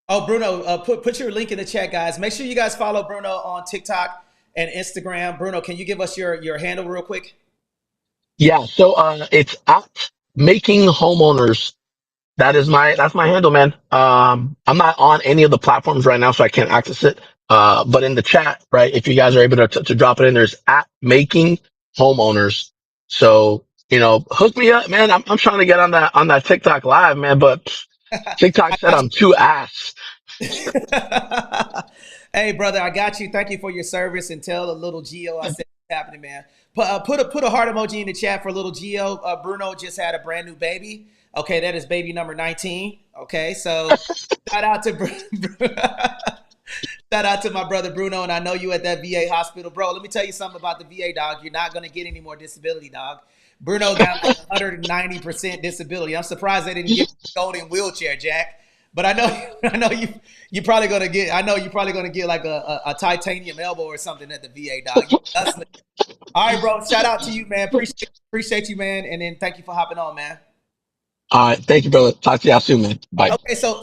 Oh, Bruno, put your link in the chat, guys. Make sure you guys follow Bruno on TikTok and Instagram. Bruno, can you give us your handle real quick? Yeah. So, it's at making homeowners. That's my handle, man. I'm not on any of the platforms right now, so I can't access it. But in the chat, right, if you guys are able to drop it in, there's at making homeowners. So, hook me up, man. I'm trying to get on that TikTok live, man, but TikTok I said got I'm too ass. Hey, brother, I got you. Thank you for your service. And tell a little Geo I said what's happening, man. Put a heart emoji in the chat for little Geo. Bruno just had a brand new baby. Okay, that is baby number 19. Okay, so shout out to shout out to my brother Bruno, and I know you at that VA hospital, bro. Let me tell you something about the VA, dog. You're not gonna get any more disability, dog. Bruno got like 190% disability. I'm surprised they didn't give him a golden wheelchair, Jack. But I know, I know you probably gonna get. I know you're probably gonna get like a titanium elbow or something at the VA, dog. All right, bro. Shout out to you, man. Appreciate you, man. And then thank you for hopping on, man. All right. Thank you, brother. Talk to y'all soon, man. Bye. Okay, so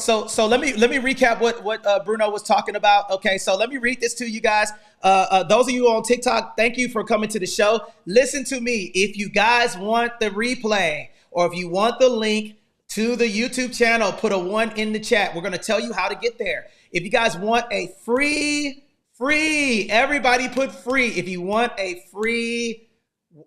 let me recap what Bruno was talking about. Okay, so let me read this to you guys. Those of you on TikTok, thank you for coming to the show. Listen to me. If you guys want the replay or if you want the link to the YouTube channel, put a 1 in the chat. We're gonna tell you how to get there. If you guys want a free, everybody put free. If you want a free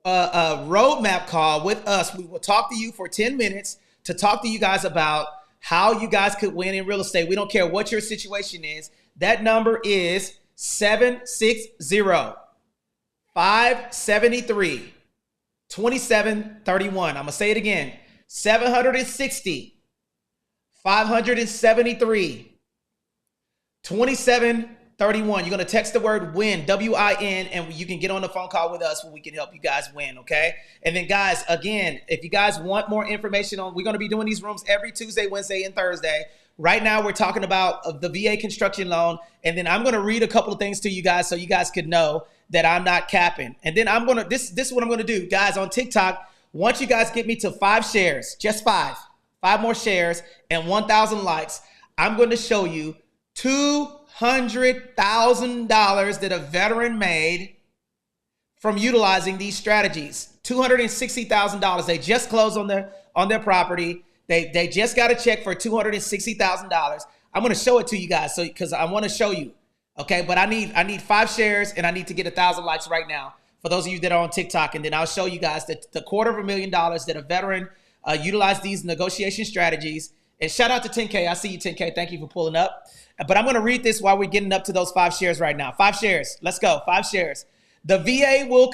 roadmap call with us, we will talk to you for 10 minutes to talk to you guys about how you guys could win in real estate. We don't care what your situation is. That number is 760-573-2731. I'm gonna say it again. 760-573-2731. You're going to text the word win, WIN, and you can get on the phone call with us where we can help you guys win, okay? And then, guys, again, if you guys want more information we're going to be doing these rooms every Tuesday, Wednesday, and Thursday. Right now, we're talking about the VA construction loan, and then I'm going to read a couple of things to you guys so you guys could know that I'm not capping. And then this is what I'm going to do, guys, on TikTok. Once you guys get me to 5 shares, just 5 more shares and 1,000 likes, I'm going to show you $200,000 that a veteran made from utilizing these strategies. $260,000. They just closed on their property. They just got a check for $260,000. I'm going to show it to you guys because I want to show you. Okay, but I need 5 shares and I need to get 1,000 likes right now for those of you that are on TikTok, and then I'll show you guys the $250,000 that a veteran utilized these negotiation strategies. And shout out to 10K. I see you, 10K. Thank you for pulling up. But I'm going to read this while we're getting up to those 5 shares right now. 5 shares. Let's go. 5 shares. The VA will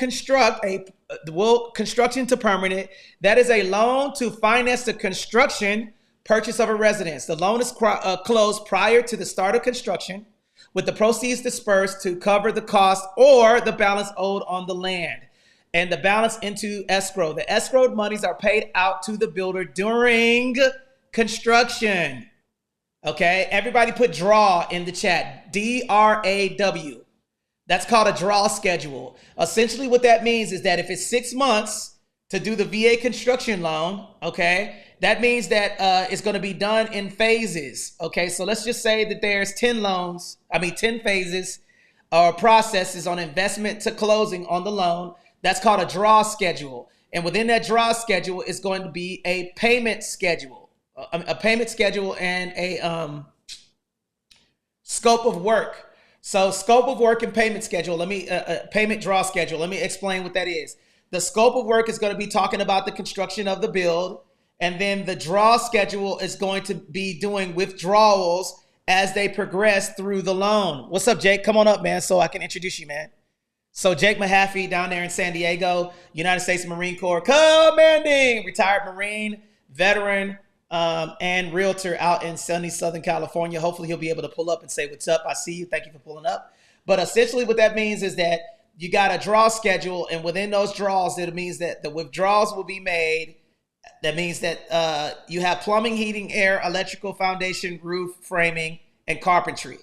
construction to permanent. That is a loan to finance the construction purchase of a residence. The loan is closed prior to the start of construction, with the proceeds dispersed to cover the cost or the balance owed on the land, and the balance into escrow. The escrowed monies are paid out to the builder during construction. Okay, everybody put draw in the chat. DRAW. That's called a draw schedule. Essentially what that means is that if it's 6 months to do the VA construction loan, okay, that means that it's going to be done in phases. Okay, so let's just say that there's 10 phases or processes on investment to closing on the loan. That's called a draw schedule. And within that draw schedule is going to be a payment schedule. A payment schedule and a scope of work. So scope of work and payment schedule. Payment draw schedule. Let me explain what that is. The scope of work is going to be talking about the construction of the build. And then the draw schedule is going to be doing withdrawals as they progress through the loan. What's up, Jake? Come on up, man, so I can introduce you, man. So Jake Mahaffey down there in San Diego, United States Marine Corps, commanding, retired Marine, veteran, and realtor out in sunny Southern California. Hopefully he'll be able to pull up and say what's up. I see you. Thank you for pulling up. But essentially what that means is that you got a draw schedule, and within those draws, it means that the withdrawals will be made. That means that you have plumbing, heating, air, electrical, foundation, roof, framing, and carpentry.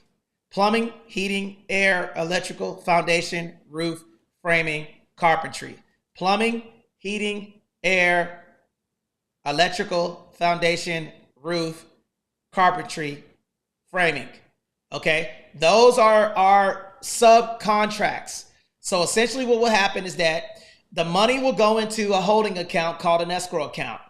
Plumbing, heating, air, electrical, foundation, roof, framing, carpentry. Plumbing, heating, air, electrical, foundation, roof, carpentry, framing. Okay, those are our subcontracts. So essentially what will happen is that the money will go into a holding account called an escrow account.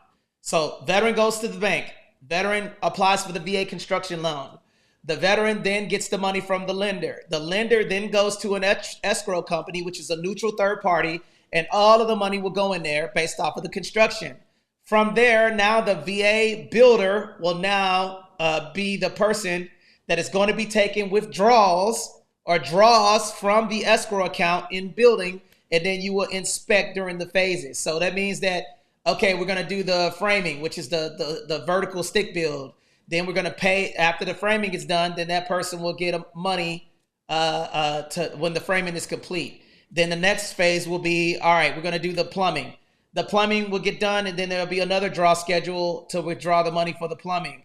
So veteran goes to the bank. Veteran applies for the VA construction loan. The veteran then gets the money from the lender. The lender then goes to an escrow company, which is a neutral third party, and all of the money will go in there based off of the construction. From there, now the VA builder will now be the person that is going to be taking withdrawals or draws from the escrow account in building, and then you will inspect during the phases. So that means that, okay, we're going to do the framing, which is the vertical stick build. Then we're going to pay after the framing is done. Then that person will get money to when the framing is complete. Then the next phase will be, all right, we're going to do the plumbing. The plumbing will get done, and then there'll be another draw schedule to withdraw the money for the plumbing.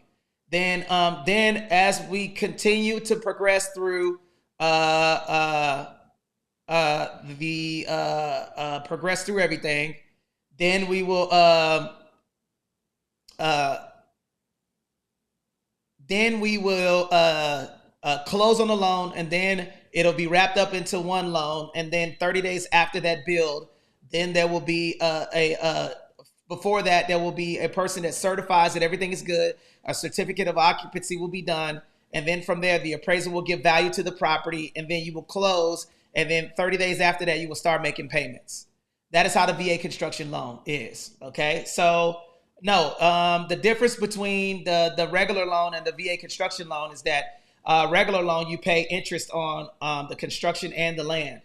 Then as we continue to progress through progress through everything, then we will close on the loan, and then it'll be wrapped up into one loan. And then 30 days after that build, then there will be before that, there will be a person that certifies that everything is good. A certificate of occupancy will be done. And then from there, the appraiser will give value to the property, and then you will close. And then 30 days after that, you will start making payments. That is how the VA construction loan is. Okay. So no, the difference between the regular loan and the VA construction loan is that regular loan, you pay interest on the construction and the land,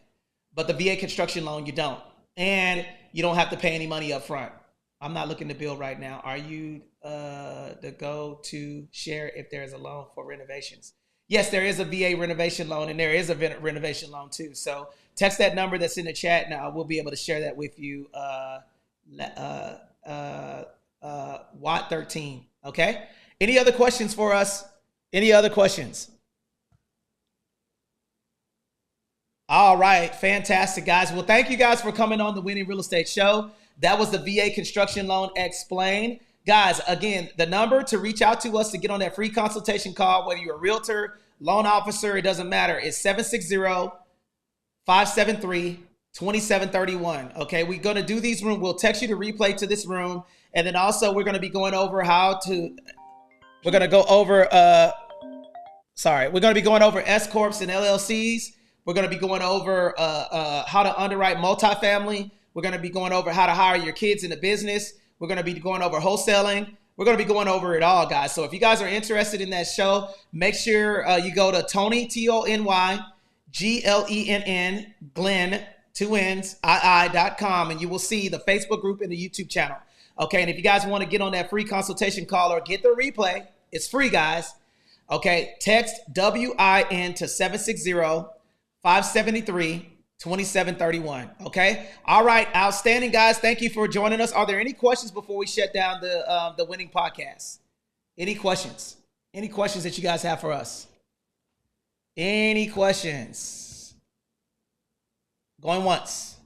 but the VA construction loan, you don't. And you don't have to pay any money up front. I'm not looking to build right now. Are you the go to share if there is a loan for renovations? Yes, there is a VA renovation loan, and there is a renovation loan too. So text that number that's in the chat now. We'll be able to share that with you. Watt 13. Okay. Any other questions for us? Any other questions? All right. Fantastic, guys. Well, thank you guys for coming on the Winning Real Estate Show. That was the VA Construction Loan Explained. Guys, again, the number to reach out to us to get on that free consultation call, whether you're a realtor, loan officer, it doesn't matter. It's 760-573-2731. Okay, we're going to do these rooms. We'll text you the replay to this room. And then also we're going to be going over we're going to go over, we're going to be going over S Corps and LLCs. We're going to be going over how to underwrite multifamily. We're going to be going over how to hire your kids in a business. We're going to be going over wholesaling. We're going to be going over it all, guys. So if you guys are interested in that show, make sure you go to Tony, TonyGlenn, Glenn, 2 N's, II.com, and you will see the Facebook group and the YouTube channel. Okay, and if you guys want to get on that free consultation call or get the replay, it's free, guys. Okay, text WIN to 760-573-2731. Okay, all right, outstanding, guys. Thank you for joining us. Are there any questions before we shut down the Winning Podcast? Any questions? Any questions that you guys have for us? Any questions? Going once.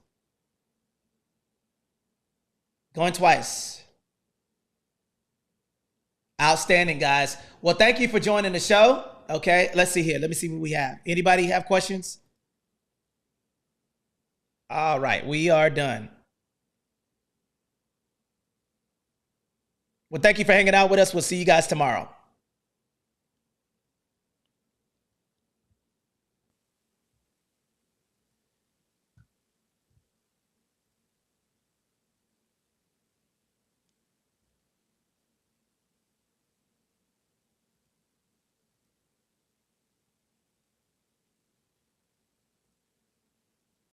Going twice. Outstanding, guys. Well, thank you for joining the show. Okay, let's see here. Let me see what we have. Anybody have questions? All right, we are done. Well, thank you for hanging out with us. We'll see you guys tomorrow.